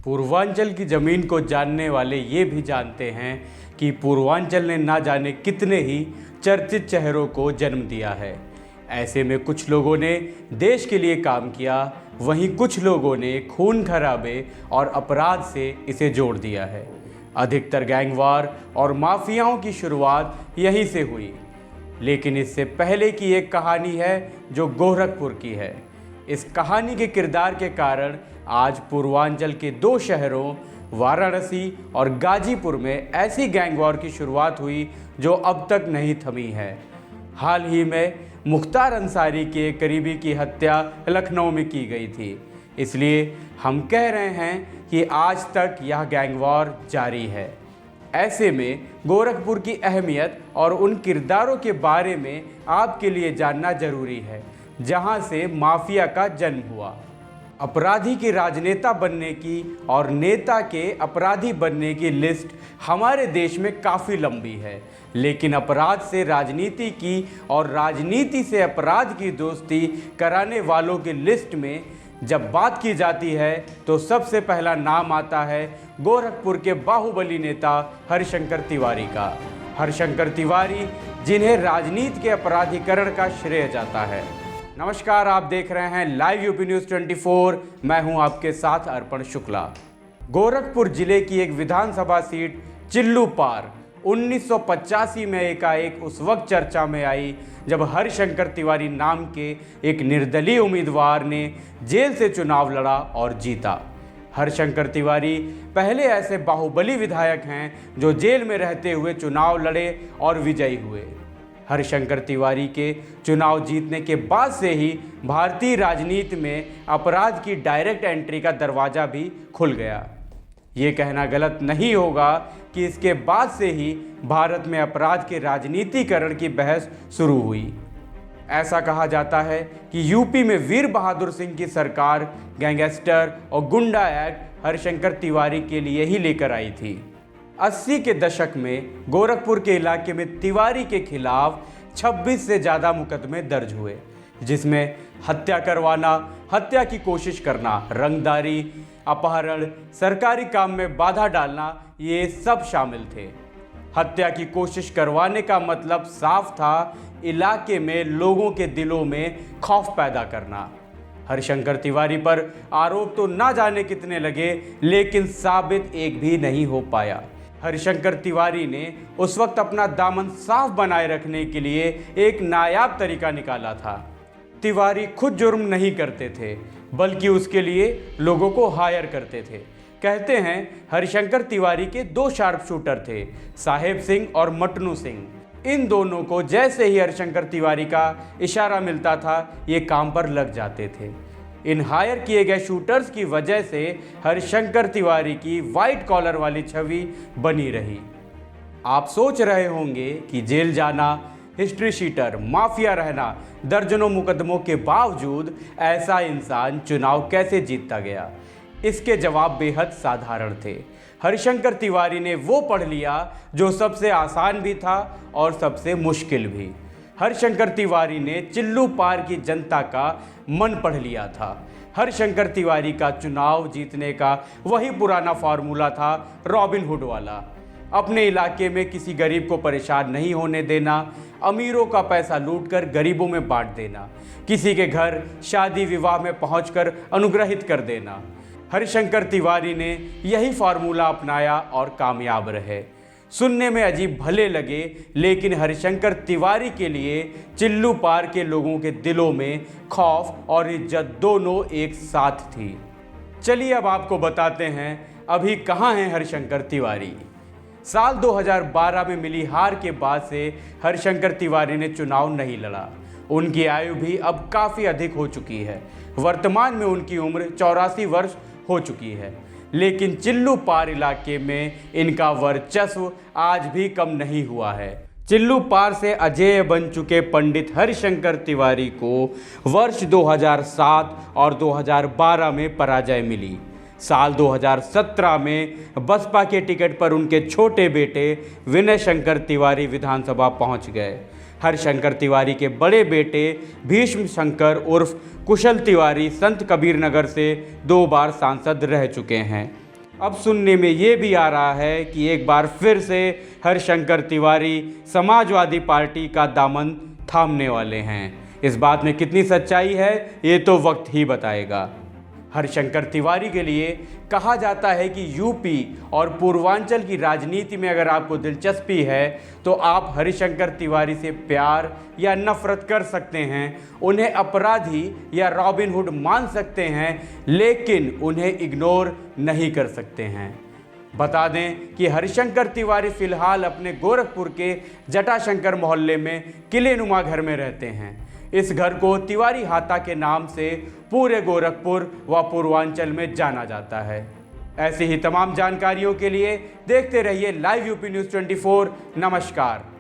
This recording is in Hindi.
पूर्वांचल की ज़मीन को जानने वाले ये भी जानते हैं कि पूर्वांचल ने ना जाने कितने ही चर्चित चेहरों को जन्म दिया है। ऐसे में कुछ लोगों ने देश के लिए काम किया, वहीं कुछ लोगों ने खून खराबे और अपराध से इसे जोड़ दिया है। अधिकतर गैंगवार और माफियाओं की शुरुआत यहीं से हुई। लेकिन इससे पहले की एक कहानी है जो गोरखपुर की है। इस कहानी के किरदार के कारण आज पूर्वांचल के दो शहरों वाराणसी और गाजीपुर में ऐसी गैंगवॉर की शुरुआत हुई जो अब तक नहीं थमी है। हाल ही में मुख्तार अंसारी के करीबी की हत्या लखनऊ में की गई थी, इसलिए हम कह रहे हैं कि आज तक यह गैंगवॉर जारी है। ऐसे में गोरखपुर की अहमियत और उन किरदारों के बारे में आपके लिए जानना जरूरी है जहां से माफिया का जन्म हुआ। अपराधी के राजनेता बनने की और नेता के अपराधी बनने की लिस्ट हमारे देश में काफ़ी लंबी है, लेकिन अपराध से राजनीति की और राजनीति से अपराध की दोस्ती कराने वालों की लिस्ट में जब बात की जाती है तो सबसे पहला नाम आता है गोरखपुर के बाहुबली नेता हरिशंकर तिवारी का। हरिशंकर तिवारी जिन्हें राजनीति के अपराधीकरण का श्रेय जाता है। नमस्कार, आप देख रहे हैं लाइव यूपी न्यूज़ 24। मैं हूं आपके साथ अर्पण शुक्ला। गोरखपुर जिले की एक विधानसभा सीट चिल्लू पार 1985 में एकाएक उस वक्त चर्चा में आई जब हरिशंकर तिवारी नाम के एक निर्दलीय उम्मीदवार ने जेल से चुनाव लड़ा और जीता। हरिशंकर तिवारी पहले ऐसे बाहुबली विधायक हैं जो जेल में रहते हुए चुनाव लड़े और विजयी हुए। हरिशंकर तिवारी के चुनाव जीतने के बाद से ही भारतीय राजनीति में अपराध की डायरेक्ट एंट्री का दरवाज़ा भी खुल गया। ये कहना गलत नहीं होगा कि इसके बाद से ही भारत में अपराध के राजनीतिकरण की बहस शुरू हुई। ऐसा कहा जाता है कि यूपी में वीर बहादुर सिंह की सरकार गैंगस्टर और गुंडा एक्ट हरिशंकर तिवारी के लिए ही लेकर आई थी। 80 के दशक में गोरखपुर के इलाके में तिवारी के खिलाफ 26 से ज़्यादा मुकदमे दर्ज हुए, जिसमें हत्या करवाना, हत्या की कोशिश करना, रंगदारी, अपहरण, सरकारी काम में बाधा डालना, ये सब शामिल थे। हत्या की कोशिश करवाने का मतलब साफ था इलाके में लोगों के दिलों में खौफ पैदा करना। हरिशंकर तिवारी पर आरोप तो ना जाने कितने लगे, लेकिन साबित एक भी नहीं हो पाया। हरिशंकर तिवारी ने उस वक्त अपना दामन साफ बनाए रखने के लिए एक नायाब तरीका निकाला था। तिवारी खुद जुर्म नहीं करते थे, बल्कि उसके लिए लोगों को हायर करते थे। कहते हैं हरिशंकर तिवारी के दो शार्प शूटर थे, साहेब सिंह और मटनू सिंह। इन दोनों को जैसे ही हरिशंकर तिवारी का इशारा मिलता था, ये काम पर लग जाते थे। इन हायर किए गए शूटर्स की वजह से हरिशंकर तिवारी की वाइट कॉलर वाली छवि बनी रही। आप सोच रहे होंगे कि जेल जाना, हिस्ट्री शीटर, माफिया रहना, दर्जनों मुकदमों के बावजूद ऐसा इंसान चुनाव कैसे जीतता गया। इसके जवाब बेहद साधारण थे। हरिशंकर तिवारी ने वो पढ़ लिया जो सबसे आसान भी था और सबसे मुश्किल भी। हरिशंकर तिवारी ने चिल्लू पार की जनता का मन पढ़ लिया था। हरिशंकर तिवारी का चुनाव जीतने का वही पुराना फार्मूला था, रॉबिन हुड वाला। अपने इलाके में किसी गरीब को परेशान नहीं होने देना, अमीरों का पैसा लूटकर गरीबों में बांट देना, किसी के घर शादी विवाह में पहुंचकर अनुग्रहित कर देना। हरिशंकर तिवारी ने यही फार्मूला अपनाया और कामयाब रहे। सुनने में अजीब भले लगे, लेकिन हरिशंकर तिवारी के लिए चिल्लू पार के लोगों के दिलों में खौफ और इज्जत दोनों एक साथ थी। चलिए अब आपको बताते हैं अभी कहाँ हैं हरिशंकर तिवारी। साल 2012 में मिली हार के बाद से हरिशंकर तिवारी ने चुनाव नहीं लड़ा। उनकी आयु भी अब काफ़ी अधिक हो चुकी है। वर्तमान में उनकी उम्र 84 वर्ष हो चुकी है, लेकिन चिल्लू पार इलाके में इनका वर्चस्व आज भी कम नहीं हुआ है। चिल्लू पार से अजेय बन चुके पंडित हरिशंकर तिवारी को वर्ष 2007 और 2012 में पराजय मिली। साल 2017 में बसपा के टिकट पर उनके छोटे बेटे विनय शंकर तिवारी विधानसभा पहुंच गए। हरिशंकर तिवारी के बड़े बेटे भीष्म शंकर उर्फ कुशल तिवारी संत कबीर नगर से 2 बार सांसद रह चुके हैं। अब सुनने में ये भी आ रहा है कि एक बार फिर से हरिशंकर तिवारी समाजवादी पार्टी का दामन थामने वाले हैं। इस बात में कितनी सच्चाई है ये तो वक्त ही बताएगा। हरिशंकर तिवारी के लिए कहा जाता है कि यूपी और पूर्वांचल की राजनीति में अगर आपको दिलचस्पी है तो आप हरिशंकर तिवारी से प्यार या नफरत कर सकते हैं, उन्हें अपराधी या रॉबिनहुड मान सकते हैं, लेकिन उन्हें इग्नोर नहीं कर सकते हैं। बता दें कि हरिशंकर तिवारी फिलहाल अपने गोरखपुर के जटाशंकर मोहल्ले में किलेनुमा घर में रहते हैं। इस घर को तिवारी हाता के नाम से पूरे गोरखपुर व पूर्वांचल में जाना जाता है। ऐसी ही तमाम जानकारियों के लिए देखते रहिए लाइव यूपी न्यूज़ 24। नमस्कार।